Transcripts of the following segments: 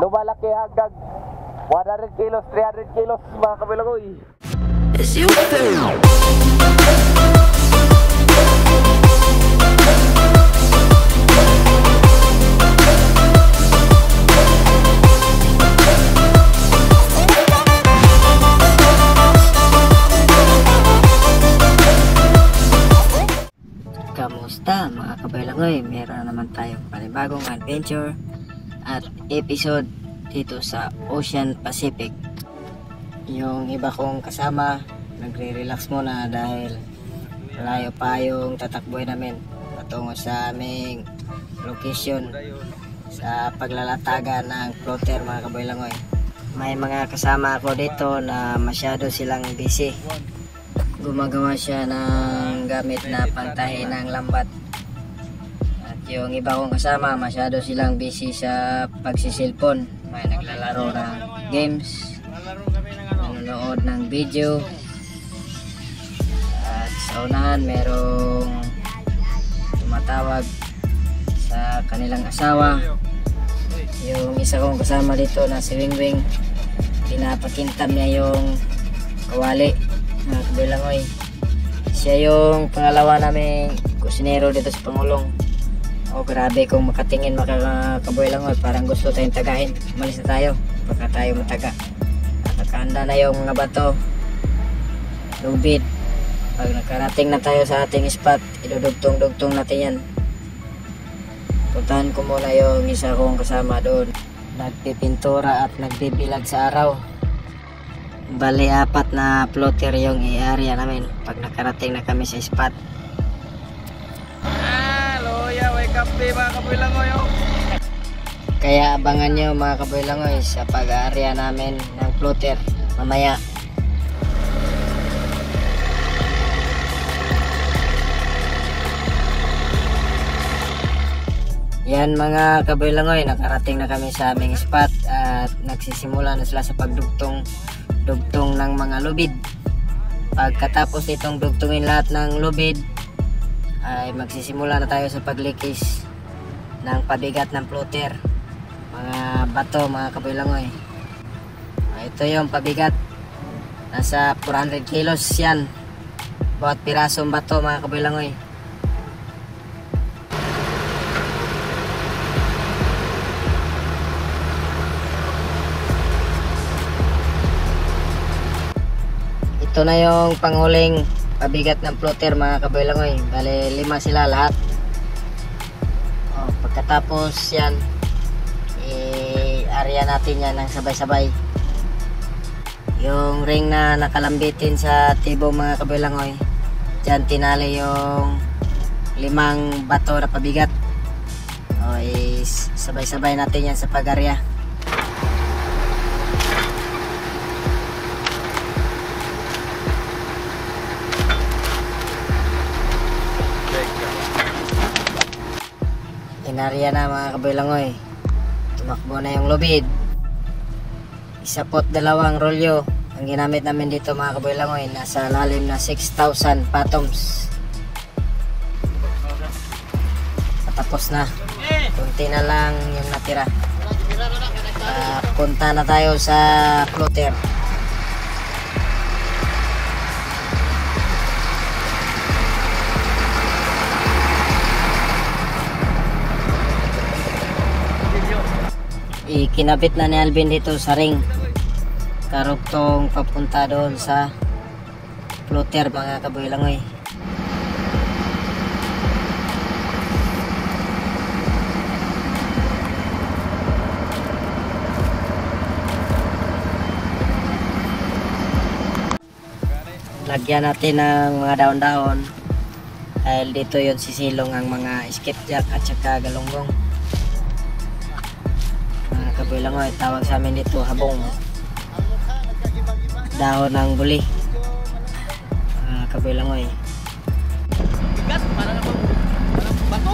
lumalaki hanggang 100 kilos, 300 kilos mga kabilangoy. Kamusta mga kabilangoy? Meron naman tayong panibagong adventure at episode dito sa Ocean Pacific. Yung iba kong kasama nagre-relax muna dahil malayo pa yung tatakboy namin patungo sa aming location sa paglalatagan ng floater mga kabilangoy. May mga kasama ako dito na masyado silang busy. Gumagawa siya ng gamit na pantahi ng lambat. At yung iba kong kasama masyado silang busy sa pagsisilpon. May naglalaro ng games, nanonood ng video. At sa unahan merong tumatawag sa kanilang asawa. Yung isa kong kasama dito na si Wingwing, pinapakintam niya yung kawali mga kabilangoy. Siya yung pangalawa naming kusinero dito sa Pangulong. Oh, grabe kung makatingin mga kabilangoy, parang gusto tayong tagahin. Umalis na tayo baka tayo mataga. Nakahanda na yung mga bato, lubid. Pag nakarating na tayo sa ating spot, idudugtong-dugtong natin yan. Puntahan ko muna yung isa kong kasama doon, nagpipintura at nagbibilag sa araw. Bali 4 na floater yung i-area namin pag nakarating na kami sa spot. Loya, wake up day mga kabilangoy. Kaya abangan nyo mga kabilangoy sa pag-area namin ng floater mamaya. Yan mga kabilangoy, nakarating na kami sa aming spot at nagsisimula na sila sa pagdugtong ng mga lubid. Pagkatapos nitong dugtungin lahat ng lubid ay magsisimula na tayo sa paglikis ng pabigat ng floater, mga bato mga kabilangoy. Ito yung pabigat, nasa 400 kilos yan bawat pirasong bato mga kabilangoy. Ito na yung panghuling pabigat ng floater mga kabilangoy. Bale 5 sila lahat. Pagkatapos yan, i-area natin yan ng sabay-sabay. Yung ring na nakalambitin sa tibo mga kabilangoy, dyan tinali yung 5 bato na pabigat. Sabay-sabay natin yan sa pag-area. Inarya na mga kabilangoy. Tumakbo na yung lubid. 1 2 rolyo ang ginamit namin dito mga kabilangoy. Nasa lalim na 6,000 fathoms. Patapos na. Kunti na lang yung natira. Punta na tayo sa floater. Ikinabit na ni Alvin dito sa ring, karugtong papunta doon sa floater mga kabilangoy. Lagyan natin ng mga daon-daon dahil dito yon sisilong ang mga skipjack at saka galunggong. Kabilangoy, tawag sa amin dito habong, dahon ng buli kabilangoy. Bigat, parang bato.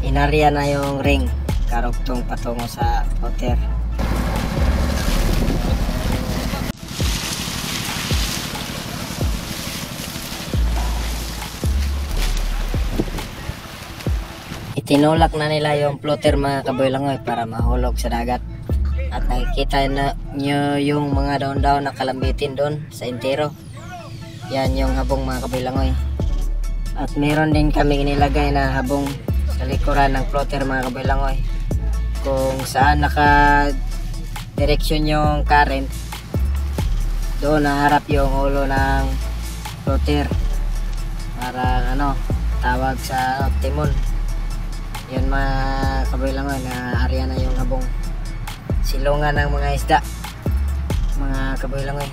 Inarya na yung ring, karugtong patungo sa floater. Itinulak na nila yung floater mga kaboylangoy para mahulog sa dagat. At nakikita na nyo yung mga daon-daon na kalambitin doon sa intero. Yan yung habong mga kaboylangoy. At meron din kami inilagay na habong sa likuran ng floater mga kaboylangoy. Kung saan naka-direksyon yung current, doon naharap yung ulo ng floater. Para tawag sa timon. Yan mga kaboylangoy, na area na yung habong silungan ng mga isda mga kaboylangoy.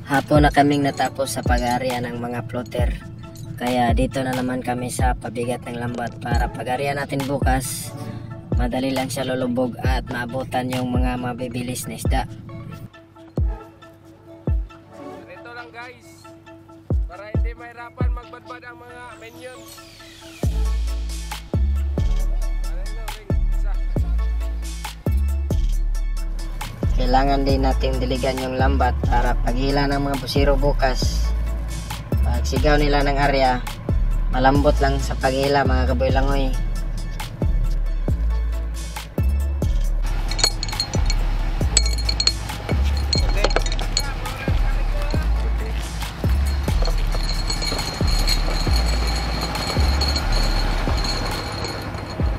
Hapon na kaming natapos sa pag-area ng mga floater, kaya dito na naman kami sa pabigat ng lambat para pag-area natin bukas madali lang siya lulubog at maabutan yung mga mabibilis na isda. Ganito lang guys, para hindi mahirapan magbadbad ang mga minions. Kailangan din natin diligan yung lambat para paghila ng mga busiro bukas. Pag sigaw nila ng area, malambot lang sa paghila mga kaboylangoy.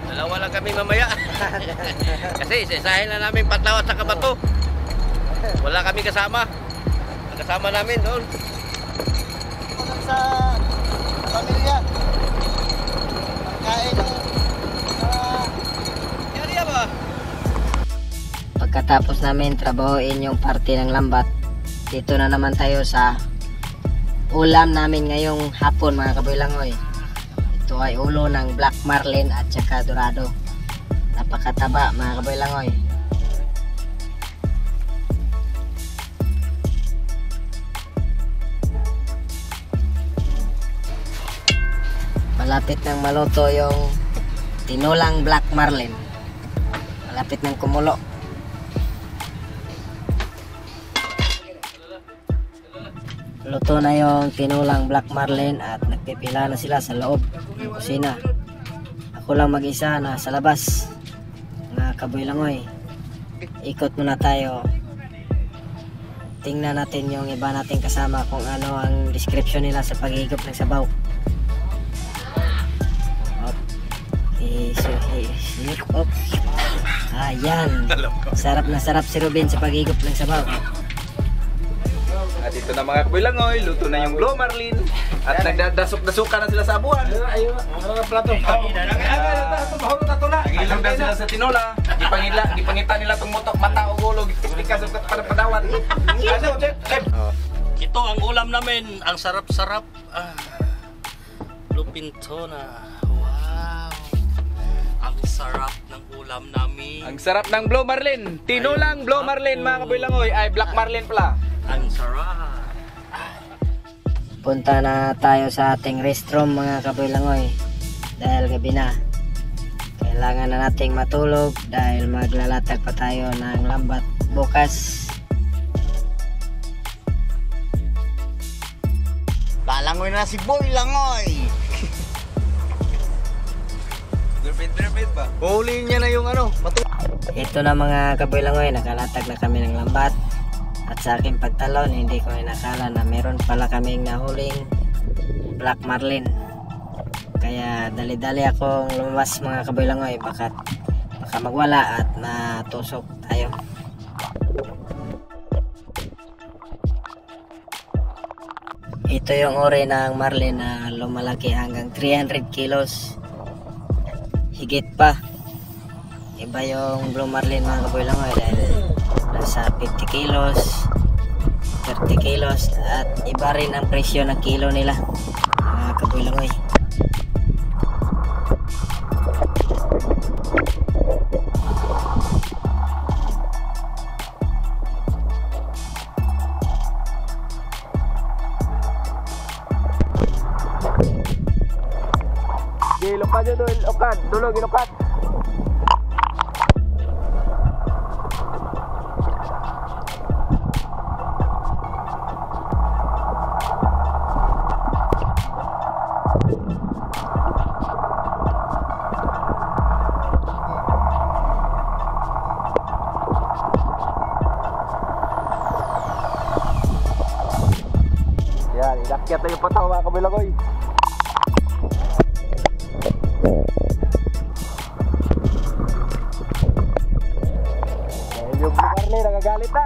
Dalawa lang kami mamaya. Kasi isa-isahin na namin patlaw at saka bato. Wala kami kasama. Ang kasama namin doon. Sa pamilya. Kain ng Yari ba? Pagkatapos namin trabahoin yung parte ng lambat, dito na naman tayo sa ulam namin ngayong hapon mga kaboylangoy. Ito ay ulo ng black marlin at saka dorado. Napakataba mga kaboylangoy. Malapit nang maluto yung tinulang black marlin. Malapit nang kumulo. Luto na yung tinulang black marlin at nagpipila na sila sa loob ng kusina. Ako lang mag-isa na sa labas. Mga kaboylangoy, ikot muna tayo. Tingnan natin yung iba nating kasama kung ano ang description nila sa paghigop ng sabaw. Up. Ayan. Sarap na sarap si Ruben sa paghigop ng sabaw. At ito na mga kaboylangoy, luto na yung blow marlin at nagdadasok-dasukan na sila sa abuhan. Ayun, ang plato. Nagilog na sila sa tinola. Gipangita nila itong mata o gulog. Ikasok na para padawat. Ito ang ulam namin. Ang sarap-sarap. Lupinto na. Wow. Ang sarap ng ulam namin. Ang sarap ng blow marlin. Tinulang blow marlin mga kaboylangoy. Ay, black marlin pala. Ang sarap. Punta na tayo sa ating restroom mga kaboylangoy dahil gabi na. Kailangan na nating matulog dahil maglalatag pa tayo ng lambat bukas. Lalangoy na si Boy Langoy. Derpit ba? Huli niya na yung Ito na mga kaboylangoy, nakalatag na kami ng lambat. At sa aking pagtalon, hindi ko inakala na meron pala kaming nahuling black marlin. Kaya dali-dali akong lumabas mga kaboylangoy, baka magwala at matusok tayo. Ito yung uri ng marlin na lumalaki hanggang 300 kilos. Higit pa. Iba yung blue marlin mga kaboylangoy dahil nasa 50 kilos, 30 kilos at iba rin ang presyo ng kilo nila mga kaboylangoy. Ilokad yun doon, ilokad. Dulog, ilokad. Akyat na yung pataw mga kabilagoy. Yung Blue Marlin nagagalit na.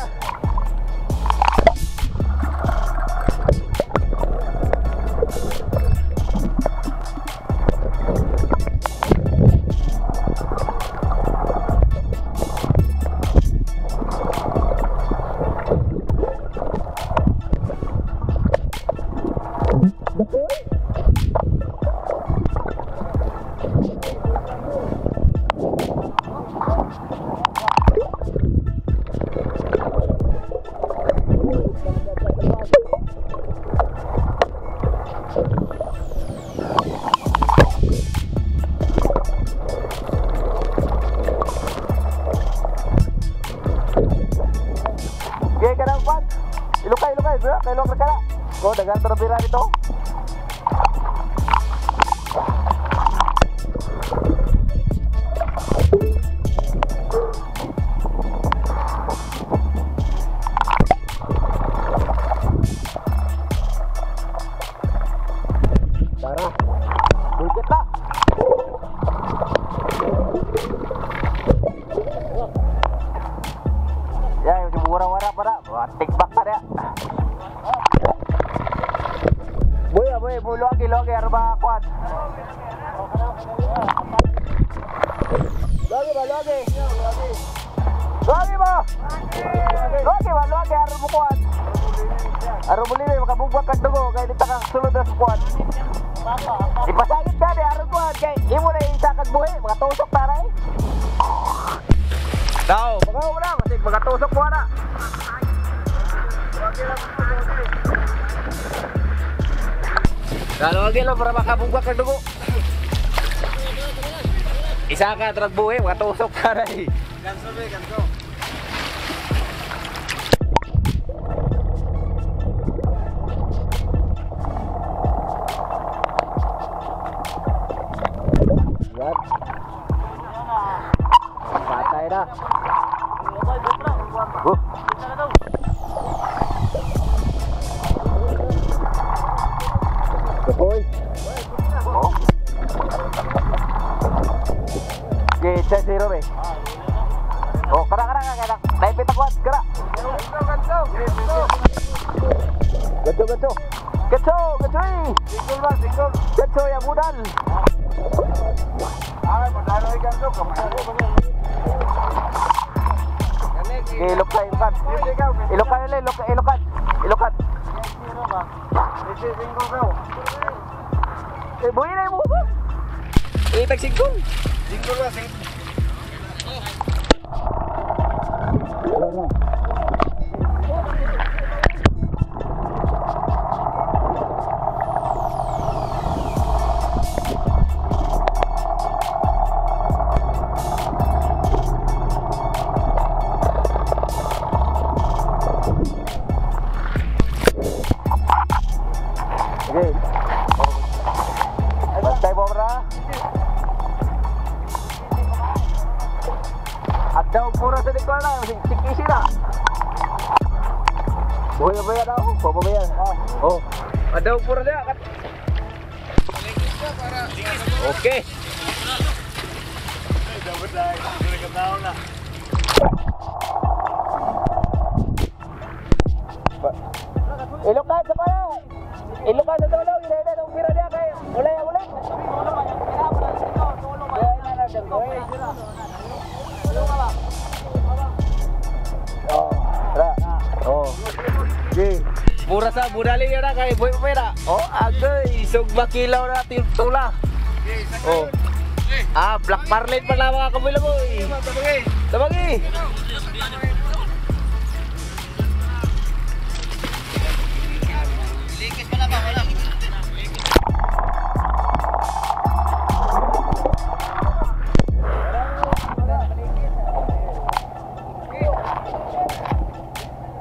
Okay, kanang pan. Ilukay, bro. Kailok na kana. Ko dagan terbira dito. Tara. Dikit na. Ya, yung murah-murah pada. Take back pa dia. Boy, logi arba kuat. Logi ba? Logi arba kuat. Arba boleh makabugwak ka dugo kay dito ka sulod sa kuat. Ipasagit ka di arba kuat kay imo na isakag buhi, makatusok taray. Daw, magaw na, masig makatusok mo na. Kalau lagi lo para makabugwak ka dugo. Isa ka trag buhi, makatusok taray. Ganso. Yan. Patay na. Boy. Oh. Oke, cek zero be. Oh, kera. Naik pita kuat, kera. Gaco. Gaco ya budal. Ilokan. Buhay na mo ba? Tagsingkong. Singkong ba? Okay. Bantay mo ra. Ada pura sa dikwa na, sikisi na. Buhay ba daw? Papa ba yan? Oh. Ada pura dia. Okay. Ilokan sa pala. Ilokan sa tolo, hindi na nung pira dia kay ulay. Pura sa budali na kay boy pera. Oh, agay isog makilaw na tula. Oh. Black Marlin pa na mga kabilang ko. Tabagi. Likit pala ba wala?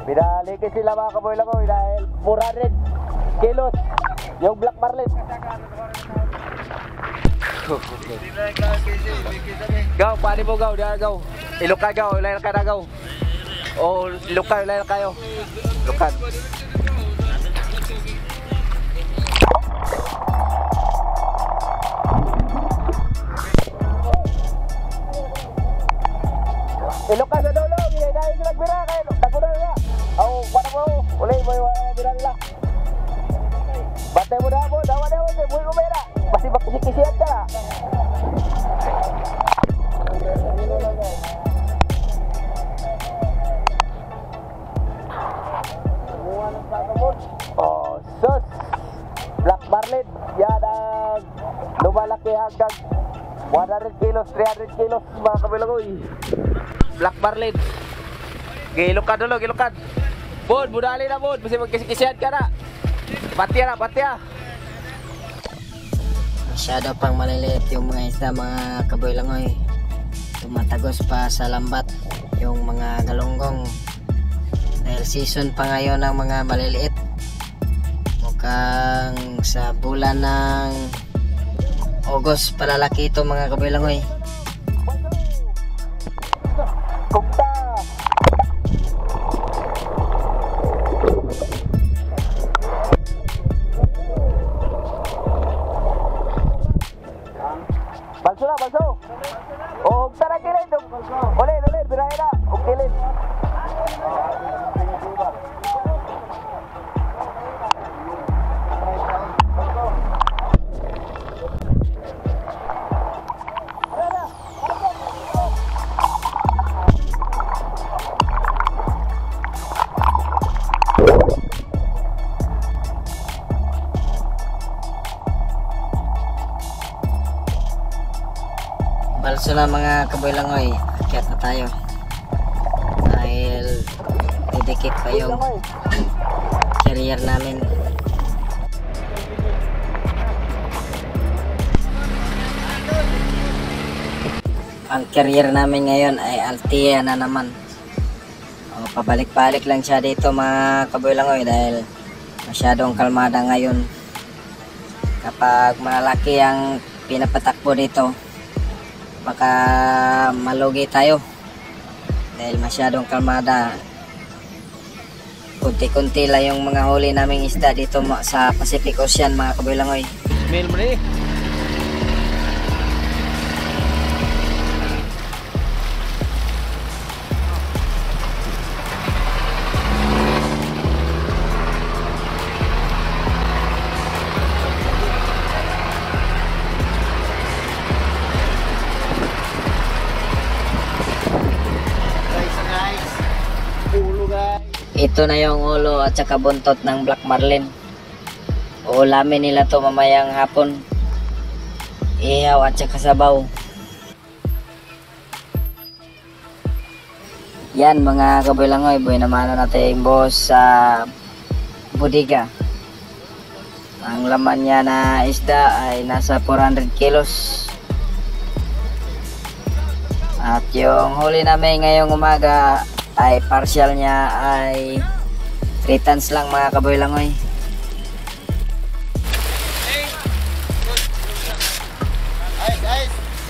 Pinaliki sila mga kaboy-lagoy dahil 400 kilos yung Black Marlin. Gaw, paano mo gaw? Gaw. Ilukan gaw, ilayan ka na gaw. O ilukan, ilayan kayo. Ilukan. Ilok ka sa dulo, hindi dahil sila bira kayo. Tagunan nila. Ako, para mo. Uli, boy, bira nila. Batay mo na mo, dawa na mo, boy, umera. Pasti bakisi-kisihan ka. Oh, sus. Black Marlin. Yan ang lumalaki hanggang 100 kilos, 300 kilos mga kabilagoy. Black Marlin. Gilukad dulu, gilukad. Bud, budali na bud. Mesti magkisi-kisihan ka na. Patya na, patya. Masyado pang maliliit yung mga isda mga kaboylangoy. Tumatagos pa sa lambat yung mga galunggong. Dahil season pa ngayon ng mga maliliit. Mukhang sa bulan ng August palalaki ito mga kaboylangoy. Kumta. Balso na, balso. Oh, tara kilid. Ulit, ulit, birahe na. Kilid. Balso na mga kaboylangoy, akyat na tayo dahil didikit pa yung carrier namin. Ang carrier namin ngayon ay Altia na naman. Pabalik-balik lang siya dito mga kaboylangoy dahil masyadong kalmada ngayon. Kapag malalaki ang pinapatakbo dito, baka malugi tayo dahil masyadong kalmada. Kunti-kunti lang yung mga huli naming isda dito sa Pacific Ocean mga kaboylangoy. Mil mo ni. Ito na yung ulo at saka buntot ng Black Marlin. Uulamin nila to mamayang hapon. Ihaw at saka sabaw. Yan mga kaboylangoy, buhay naman natin boss sa bodega. Ang laman niya na isda ay nasa 400 kilos. At yung huli namin ngayong umaga ay partial niya ay 3 tons lang mga kaboylangoy.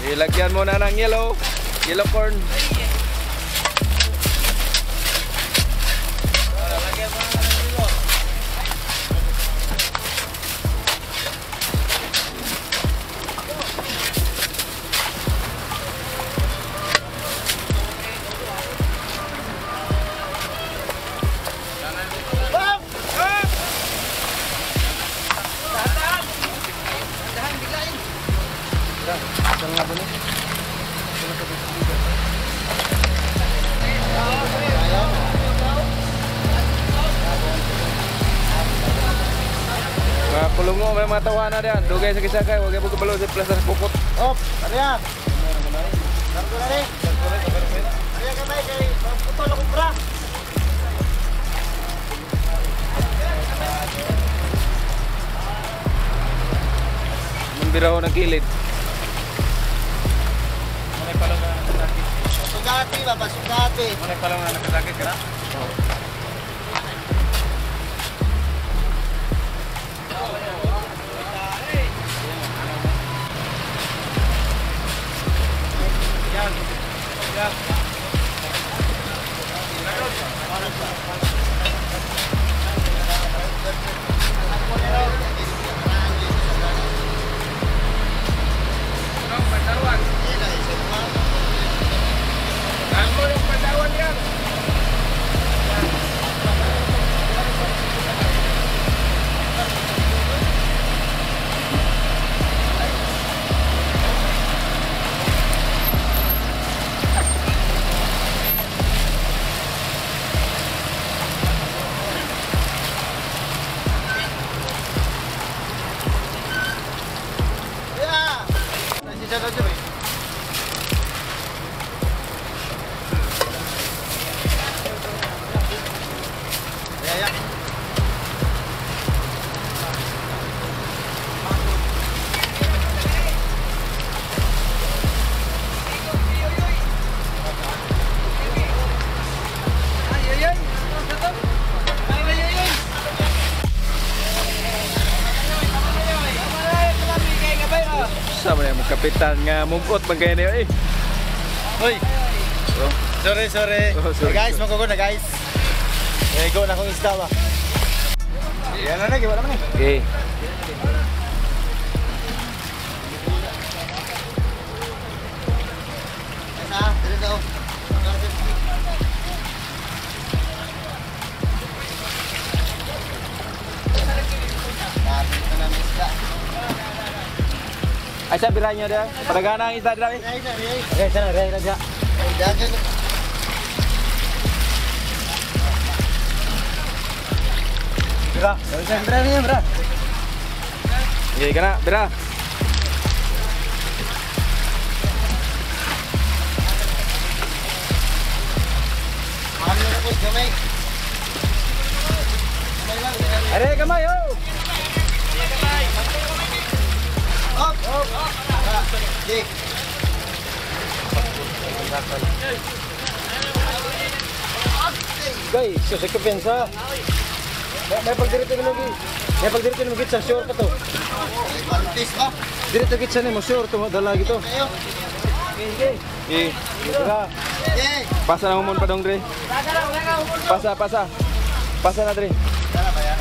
Ilagyan mo na ng yellow corn. Kulong mo, may mga tawanan yan. Dugay sa kisakay, huwag yung kabalo sa plaza sa pukot. Op, ano yan? Sarko na rin. Ano yan kamay kay putol akong bra. Mambira ko ng kilid. Manay pa lang na nakasakit. Sugati ba? Sugati. Manay pa lang na nakasakit ka na? Oo. Ang kapitan nga mugot man kay niyo eh. Hoy. Sorry. sorry. Hey guys, magkugo na guys. Go na akong isda ba. Yan na wala man eh. Okay. Dito daw. Ay sa biranyo dia. Padagana ang isda dira eh. Okay, sana ray na dia. Bra, bra niya, bra. Okay, kana, bira. Ano na po, gamay. Are kamay yo. Up. Dik. Guys, so sa kapensa. May pagdirito ni Mugi. May pagdirito ni Mugi sa shore pa to. Artist ba? Dirito git sa nimo shore to dala gito. Okay. Eh, Bra. Okay. pasa na humon pa dong dre. Pasa. Pasa na dre. Dala ba yan?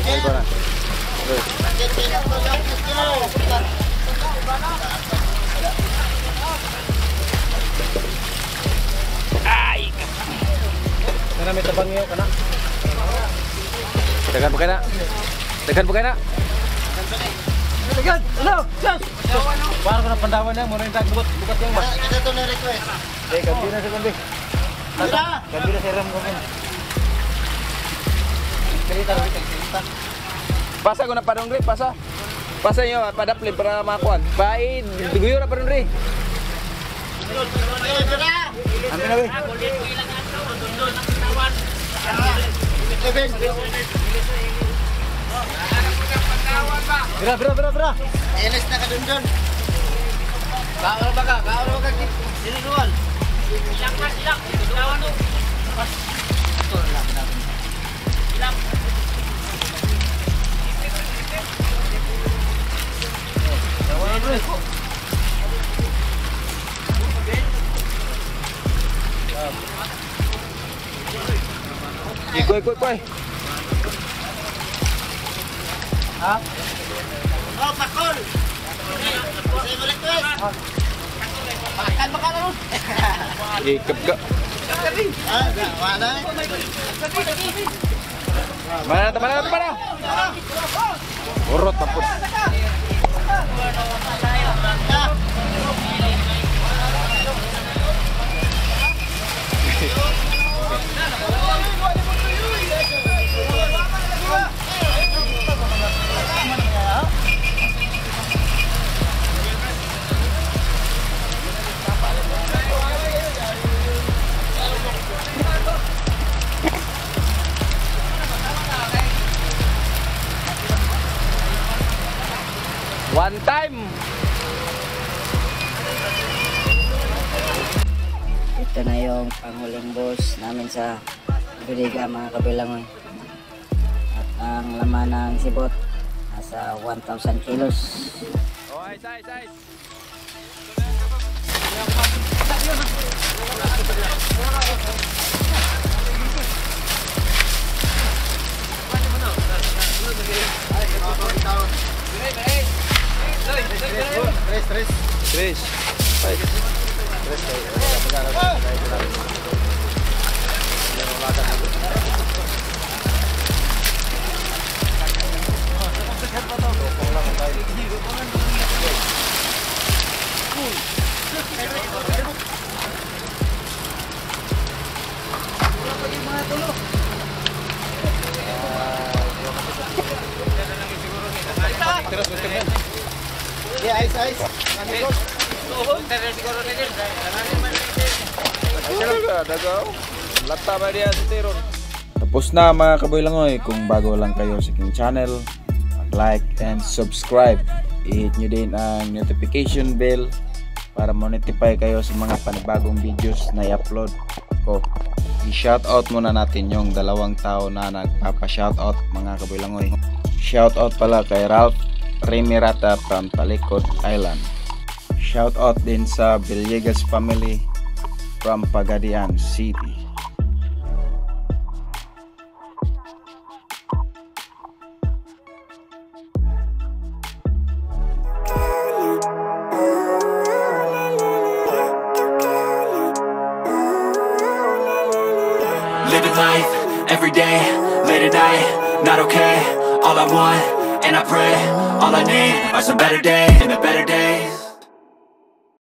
Ay ko na. Kana may tabang niyo kana. Dagan pa kana. Agad! Ano? Sus! Para ko na pandawan na, muna yung bukat yung mas. Kita to na request. Eh, kampi na sa kampi. Kampi na sa ram ko muna. Kalita. Pasa ko na pa dong dre, pasa. Pasa nyo, padapli para makuan. Paid, diguyo na pa dong dre. Ampi na, weh. Bra. Enes na ka dun. Kaon ba ka? Sinusuan. Ilang. Kawan mo. Ilang. Kawan mo. Ikoy. Ha? Oh, pakol. Say mo request. Pakan ba ka ron? Ikap ka. Wala. Mana. Urot tapos. One time. Ito na yung panghuling boss namin sa Bodega mga kabilangoy. At ang laman ng sibot nasa 1,000 kilos. Oh, size. Tres. Ice. Amigos. Dagaw. Lata ba diya sa tiron? Tapos na mga kaboylangoy. Kung bago lang kayo sa aking channel, like and subscribe. I-hit nyo din ang notification bell para ma-notify kayo sa mga panibagong videos na i-upload ko. I-shoutout muna natin yung dalawang tao na nagpapa-shoutout mga kabilangoy. Shoutout pala kay Ralph Remirata from Talikod Island. Shoutout din sa Villegas family from Pagadian City. Living life, every day, late at night, not okay. All I want, and I pray, all I need are some better days, and the better days